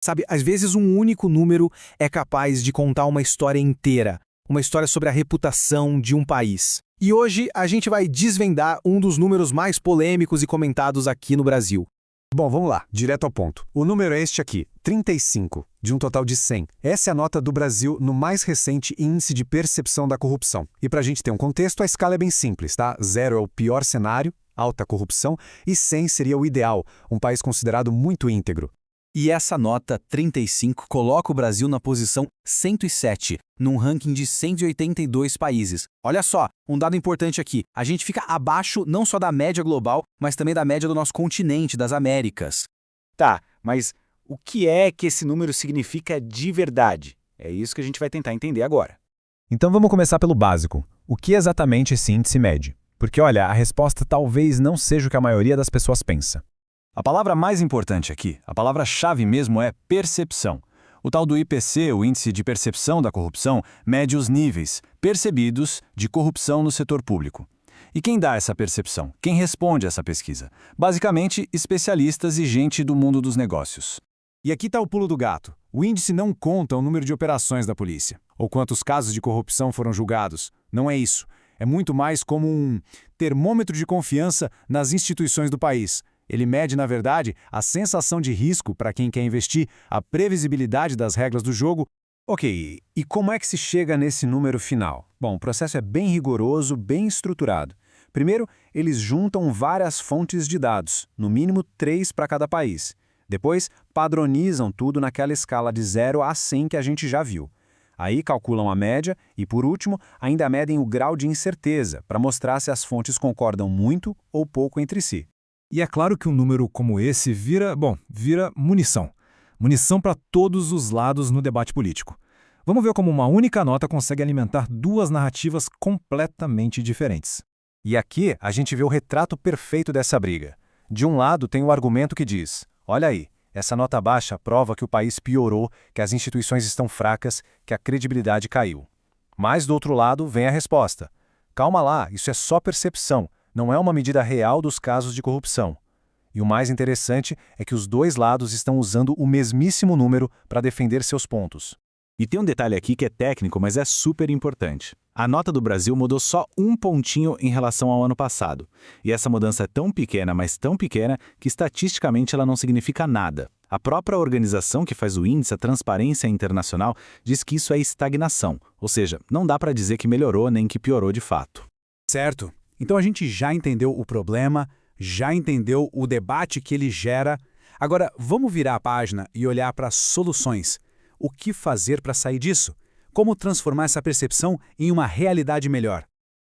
Sabe, às vezes um único número é capaz de contar uma história inteira, uma história sobre a reputação de um país. E hoje a gente vai desvendar um dos números mais polêmicos e comentados aqui no Brasil. Bom, vamos lá, direto ao ponto. O número é este aqui, 35, de um total de 100. Essa é a nota do Brasil no mais recente Índice de Percepção da Corrupção. E para a gente ter um contexto, a escala é bem simples, tá? 0 é o pior cenário, alta corrupção, e 100 seria o ideal, um país considerado muito íntegro. E essa nota 35 coloca o Brasil na posição 107, num ranking de 182 países. Olha só, um dado importante aqui. A gente fica abaixo não só da média global, mas também da média do nosso continente, das Américas. Tá, mas o que é que esse número significa de verdade? É isso que a gente vai tentar entender agora. Então vamos começar pelo básico. O que exatamente esse índice mede? Porque, olha, a resposta talvez não seja o que a maioria das pessoas pensa. A palavra mais importante aqui, a palavra-chave mesmo é percepção. O tal do IPC, o Índice de Percepção da Corrupção, mede os níveis percebidos de corrupção no setor público. E quem dá essa percepção? Quem responde a essa pesquisa? Basicamente, especialistas e gente do mundo dos negócios. E aqui está o pulo do gato. O índice não conta o número de operações da polícia, ou quantos casos de corrupção foram julgados. Não é isso. É muito mais como um termômetro de confiança nas instituições do país. Ele mede, na verdade, a sensação de risco para quem quer investir, a previsibilidade das regras do jogo. Ok, e como é que se chega nesse número final? Bom, o processo é bem rigoroso, bem estruturado. Primeiro, eles juntam várias fontes de dados, no mínimo 3 para cada país. Depois, padronizam tudo naquela escala de 0 a 100 que a gente já viu. Aí calculam a média e, por último, ainda medem o grau de incerteza, para mostrar se as fontes concordam muito ou pouco entre si. E é claro que um número como esse vira munição. Munição para todos os lados no debate político. Vamos ver como uma única nota consegue alimentar duas narrativas completamente diferentes. E aqui a gente vê o retrato perfeito dessa briga. De um lado tem o argumento que diz, olha aí, essa nota baixa prova que o país piorou, que as instituições estão fracas, que a credibilidade caiu. Mas do outro lado vem a resposta. Calma lá, isso é só percepção. Não é uma medida real dos casos de corrupção. E o mais interessante é que os dois lados estão usando o mesmíssimo número para defender seus pontos. E tem um detalhe aqui que é técnico, mas é super importante. A nota do Brasil mudou só um pontinho em relação ao ano passado. E essa mudança é tão pequena, mas tão pequena, que estatisticamente ela não significa nada. A própria organização que faz o índice, a Transparência Internacional, diz que isso é estagnação. Ou seja, não dá para dizer que melhorou nem que piorou de fato. Certo. Então a gente já entendeu o problema, já entendeu o debate que ele gera. Agora vamos virar a página e olhar para as soluções. O que fazer para sair disso? Como transformar essa percepção em uma realidade melhor?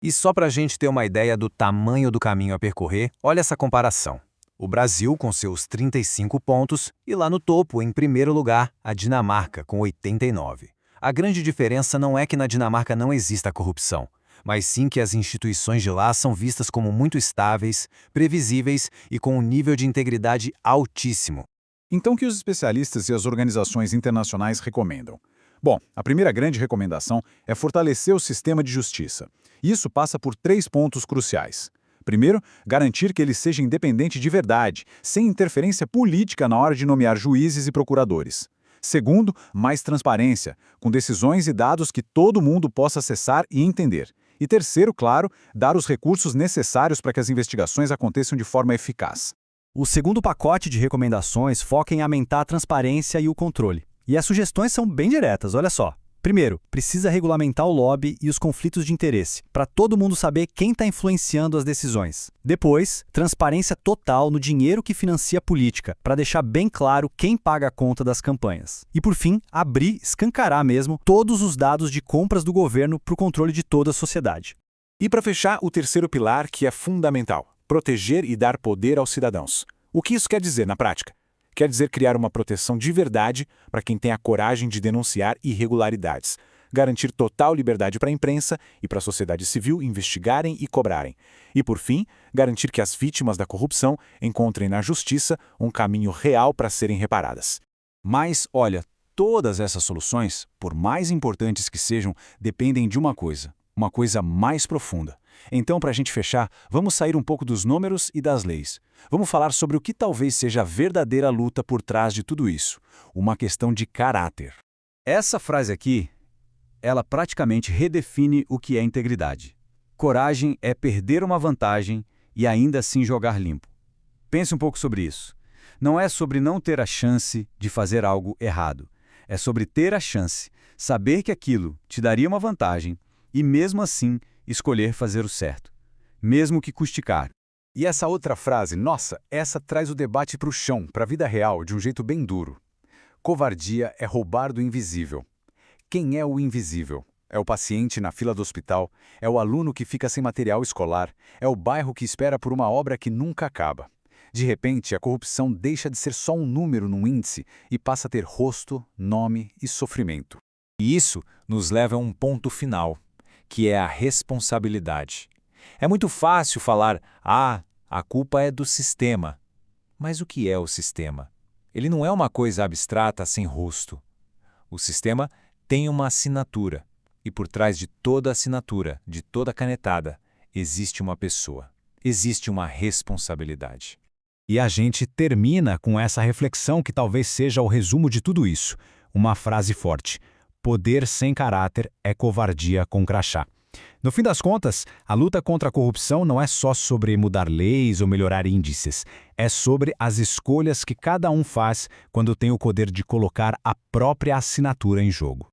E só para a gente ter uma ideia do tamanho do caminho a percorrer, olha essa comparação. O Brasil com seus 35 pontos e lá no topo, em primeiro lugar, a Dinamarca com 89. A grande diferença não é que na Dinamarca não exista corrupção, mas sim que as instituições de lá são vistas como muito estáveis, previsíveis e com um nível de integridade altíssimo. Então, o que os especialistas e as organizações internacionais recomendam? Bom, a primeira grande recomendação é fortalecer o sistema de justiça. Isso passa por 3 pontos cruciais. Primeiro, garantir que ele seja independente de verdade, sem interferência política na hora de nomear juízes e procuradores. Segundo, mais transparência, com decisões e dados que todo mundo possa acessar e entender. E terceiro, claro, dar os recursos necessários para que as investigações aconteçam de forma eficaz. O segundo pacote de recomendações foca em aumentar a transparência e o controle. E as sugestões são bem diretas, olha só. Primeiro, precisa regulamentar o lobby e os conflitos de interesse, para todo mundo saber quem está influenciando as decisões. Depois, transparência total no dinheiro que financia a política, para deixar bem claro quem paga a conta das campanhas. E por fim, escancarar mesmo, todos os dados de compras do governo para o controle de toda a sociedade. E para fechar, o terceiro pilar, que é fundamental: proteger e dar poder aos cidadãos. O que isso quer dizer na prática? Quer dizer criar uma proteção de verdade para quem tem a coragem de denunciar irregularidades, garantir total liberdade para a imprensa e para a sociedade civil investigarem e cobrarem. E, por fim, garantir que as vítimas da corrupção encontrem na justiça um caminho real para serem reparadas. Mas, olha, todas essas soluções, por mais importantes que sejam, dependem de uma coisa mais profunda. Então, para a gente fechar, vamos sair um pouco dos números e das leis. Vamos falar sobre o que talvez seja a verdadeira luta por trás de tudo isso. Uma questão de caráter. Essa frase aqui, ela praticamente redefine o que é integridade. Coragem é perder uma vantagem e ainda assim jogar limpo. Pense um pouco sobre isso. Não é sobre não ter a chance de fazer algo errado. É sobre ter a chance, saber que aquilo te daria uma vantagem e mesmo assim escolher fazer o certo, mesmo que custe caro. E essa outra frase, nossa, essa traz o debate para o chão, para a vida real, de um jeito bem duro. Covardia é roubar do invisível. Quem é o invisível? É o paciente na fila do hospital, é o aluno que fica sem material escolar, é o bairro que espera por uma obra que nunca acaba. De repente, a corrupção deixa de ser só um número num índice e passa a ter rosto, nome e sofrimento. E isso nos leva a um ponto final, que é a responsabilidade. É muito fácil falar, a culpa é do sistema. Mas o que é o sistema? Ele não é uma coisa abstrata sem rosto. O sistema tem uma assinatura, e por trás de toda assinatura, de toda canetada, existe uma pessoa, existe uma responsabilidade. E a gente termina com essa reflexão que talvez seja o resumo de tudo isso. Uma frase forte: poder sem caráter é covardia com crachá. No fim das contas, a luta contra a corrupção não é só sobre mudar leis ou melhorar índices. É sobre as escolhas que cada um faz quando tem o poder de colocar a própria assinatura em jogo.